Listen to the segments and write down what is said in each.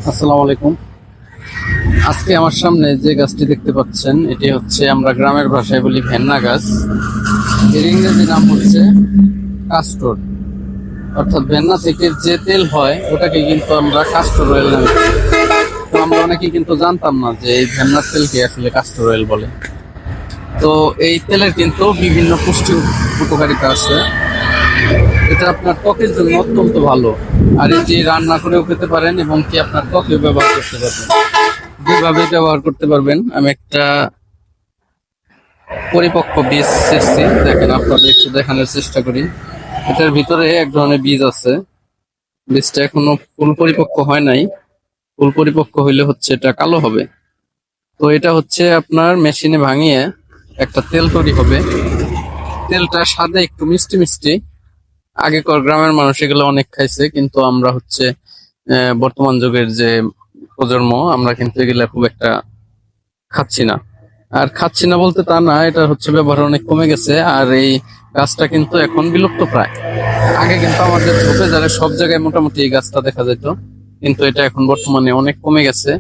আসসালামু আলাইকুম। আজকে আমার সামনে যে গাছটি দেখতে পাচ্ছেন এটি হচ্ছে আমরা গ্রামের ভাষায় বলি ভেন্না গাছ। এর ইংরেজি নাম হচ্ছে কাস্টর। অর্থাৎ ভেন্না থেকে যে তেল হয় ওটাকে কিন্তু আমরা কাস্টর অয়েল নামে চিনি। তো আমরা অনেকেই কিন্তু জানতাম না যে এই ভেন্নার তেলকে আসলে কাস্টর অয়েল বলে। তো এই তেলের কিন্তু বিভিন্ন পুষ্টি উপকারিতা আছে। এটা আপনার ত্বকের জন্য অত্যন্ত ভালো। আর এটি রান্না করেও খেতে পারেন এবং কি আপনার ত্বকেও ব্যবহার করতে পারবেন। দুইভাবে ব্যবহার করতে পারবেন। আমি একটা পরিপক্ক বীজ ছেড়ছি, দেখেন আপনাদের একটু দেখানোর চেষ্টা করি। এটার ভিতরে এক ধরনের বীজ আছে। বীজটা এখনো ফুল পরিপক্ক হয় নাই। ফুল পরিপক্ক হইলে হচ্ছে এটা কালো হবে। তো এটা হচ্ছে আপনার মেশিনে ভাঙিয়ে একটা তেল তৈরি হবে। তেলটা স্বাদে একটু মিষ্টি মিষ্টি। আগেকার গ্রামের মানুষ এগুলো অনেক খাইছে, কিন্তু আমরা হচ্ছে বর্তমান যুগের যে প্রজন্ম, আমরা কিন্তু এগুলা খুব একটা খাচ্ছি না। আর খাচ্ছি না বলতে তা না, এটা হচ্ছে ব্যবহার অনেক কমে গেছে। আর এই গাছটা কিন্তু এখন বিলুপ্ত প্রায়। আগে কিন্তু আমাদের ঝোপে যারা সব জায়গায় মোটামুটি এই গাছটা দেখা যেত, কিন্তু এটা এখন বর্তমানে অনেক কমে গেছে।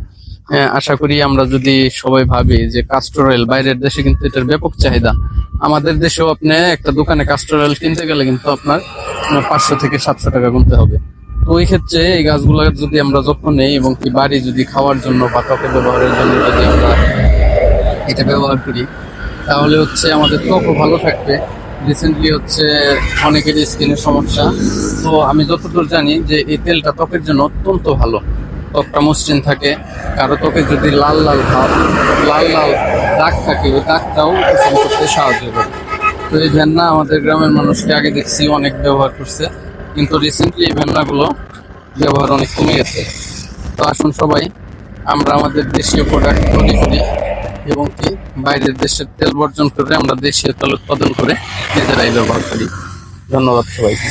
আশা করি আমরা যদি সবাই ভাবি যে কাস্টর অয়েল, বাইরের দেশে কিন্তু এটার ব্যাপক চাহিদা। আমাদের দেশেও আপনি একটা দোকানে কাস্টর অয়েল কিনতে গেলে কিন্তু আপনার 500 থেকে 700 টাকা গুনতে হবে। তো ওই ক্ষেত্রে এই গাছগুলো যদি আমরা যত্ন নেই এবং কি বাড়ি যদি খাওয়ার জন্য বা ত্বকে ব্যবহারের জন্য যদি আমরা এটা ব্যবহার করি, তাহলে হচ্ছে আমাদের ত্বকও ভালো থাকবে। রিসেন্টলি হচ্ছে অনেকের স্কিনের সমস্যা। তো আমি যতদূর জানি যে এই তেলটা ত্বকের জন্য অত্যন্ত ভালো। ত্বকটা মসৃণ থাকে। কারো ত্বকে যদি লাল লাল ভাব, লাল লাল দাগ থাকে, ওই দাগটাও উপশম করতে সাহায্য করে। তো এই ভেন্না আমাদের গ্রামের মানুষকে আগে দেখছি অনেক ব্যবহার করছে, কিন্তু রিসেন্টলি এই ভেন্নাগুলো ব্যবহার অনেক কমে গেছে। তো আসুন সবাই আমরা আমাদের দেশীয় প্রোডাক্ট তৈরি করি এবং কি বাইরের দেশের তেল বর্জন করে আমরা দেশীয় তেল উৎপাদন করে নিজেরাই ব্যবহার করি। ধন্যবাদ সবাইকে।